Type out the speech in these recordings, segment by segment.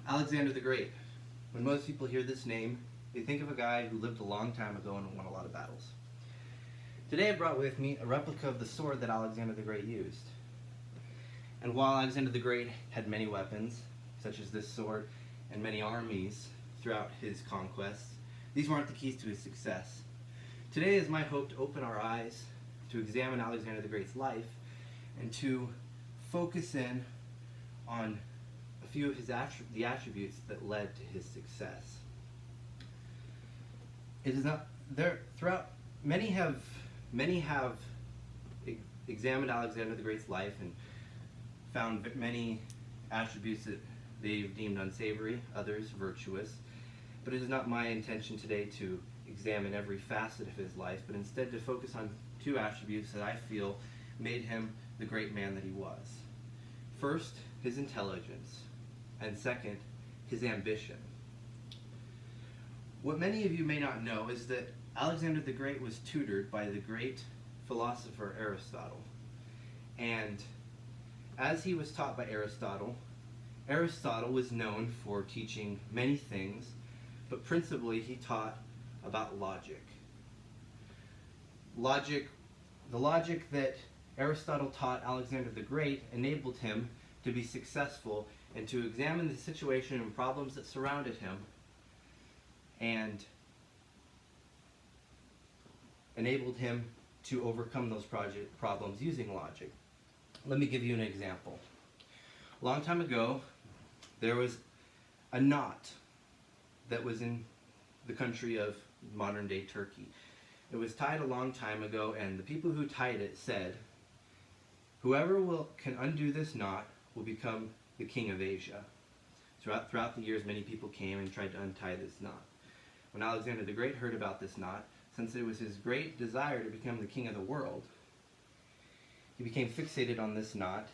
Alexander the Great. When most people hear this name, they think of a guy who lived a long time ago and won a lot of battles. Today I brought with me a replica of the sword that Alexander the Great used. And while Alexander the Great had many weapons, such as this sword, and many armies throughout his conquests, these weren't the keys to his success. Today is my hope to open our eyes, to examine Alexander the Great's life, and to focus in on a few of the attributes that led to his success. It is not there throughout. Many have examined Alexander the Great's life and found many attributes that they've deemed unsavory, others virtuous. But it is not my intention today to examine every facet of his life, but instead to focus on two attributes that I feel made him the great man that he was. First, his intelligence, and second, his ambition. What many of you may not know is that Alexander the Great was tutored by the great philosopher Aristotle. And as he was taught by Aristotle, Aristotle was known for teaching many things, but principally he taught about logic. The logic that Aristotle taught Alexander the Great enabled him to be successful and to examine the situation and problems that surrounded him and enabled him to overcome those problems using logic. Let me give you an example. A long time ago, there was a knot that was in the country of modern-day Turkey. It was tied a long time ago, and the people who tied it said, "Whoever can undo this knot will become the king of Asia." Throughout the years, many people came and tried to untie this knot. When Alexander the Great heard about this knot, since it was his great desire to become the king of the world, he became fixated on this knot,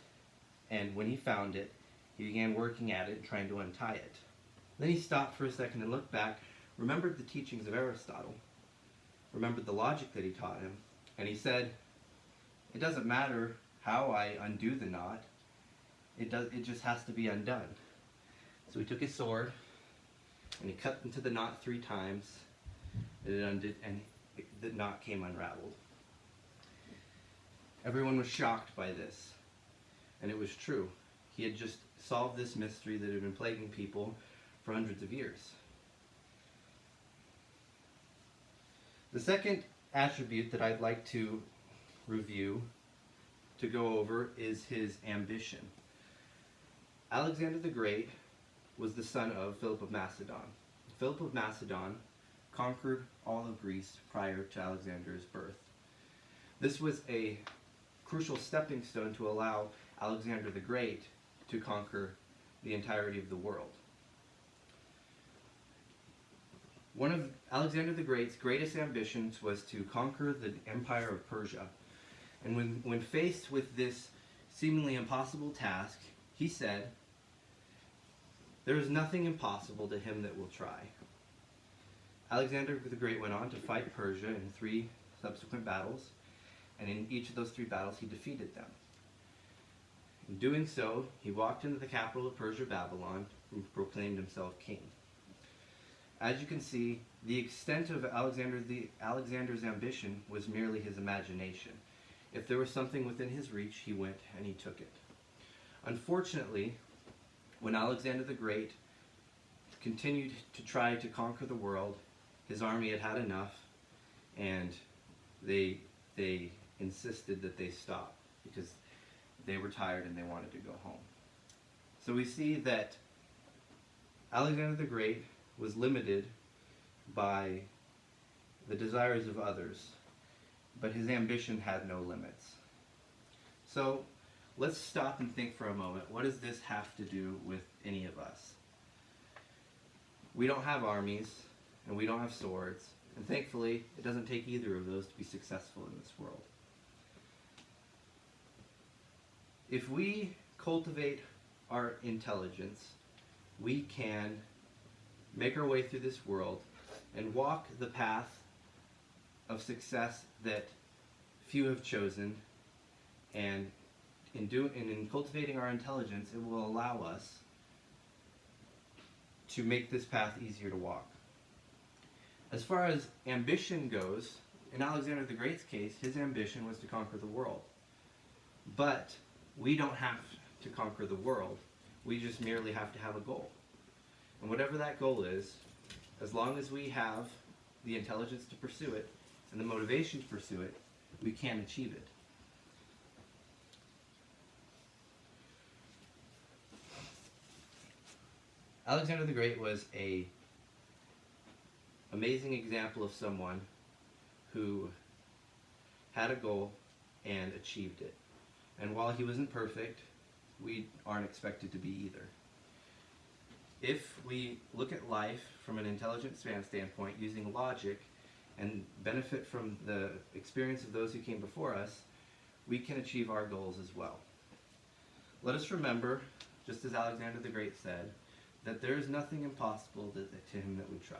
and when he found it, he began working at it and trying to untie it. Then he stopped for a second and looked back, remembered the teachings of Aristotle, remembered the logic that he taught him, and he said, "It doesn't matter how I undo the knot, it just has to be undone." So he took his sword and he cut into the knot 3 times, and it undid, and the knot came unraveled. Everyone was shocked by this, and it was true. He had just solved this mystery that had been plaguing people for hundreds of years. The second attribute that I'd like to review, to go over, is his ambition. Alexander the Great was the son of Philip of Macedon. Philip of Macedon conquered all of Greece prior to Alexander's birth. This was a crucial stepping stone to allow Alexander the Great to conquer the entirety of the world. One of Alexander the Great's greatest ambitions was to conquer the empire of Persia. And when faced with this seemingly impossible task, he said, "There is nothing impossible to him that will try." Alexander the Great went on to fight Persia in 3 subsequent battles, and in each of those 3 battles he defeated them. In doing so, he walked into the capital of Persia, Babylon, and proclaimed himself king. As you can see, the extent of Alexander's ambition was merely his imagination. If there was something within his reach, he went and he took it. Unfortunately, when Alexander the Great continued to try to conquer the world, his army had had enough, and they insisted that they stop because they were tired and they wanted to go home. So we see that Alexander the Great was limited by the desires of others, but his ambition had no limits. So let's stop and think for a moment. What does this have to do with any of us? We don't have armies, and we don't have swords, and thankfully it doesn't take either of those to be successful in this world. If we cultivate our intelligence, we can make our way through this world and walk the path of success that few have chosen, and in cultivating our intelligence, it will allow us to make this path easier to walk. As far as ambition goes, in Alexander the Great's case, his ambition was to conquer the world. But we don't have to conquer the world. We just merely have to have a goal. And whatever that goal is, as long as we have the intelligence to pursue it and the motivation to pursue it, we can achieve it. Alexander the Great was an amazing example of someone who had a goal and achieved it. And while he wasn't perfect, we aren't expected to be either. If we look at life from an intelligent standpoint, using logic, and benefit from the experience of those who came before us, we can achieve our goals as well. Let us remember, just as Alexander the Great said, that there is nothing impossible to him that would try.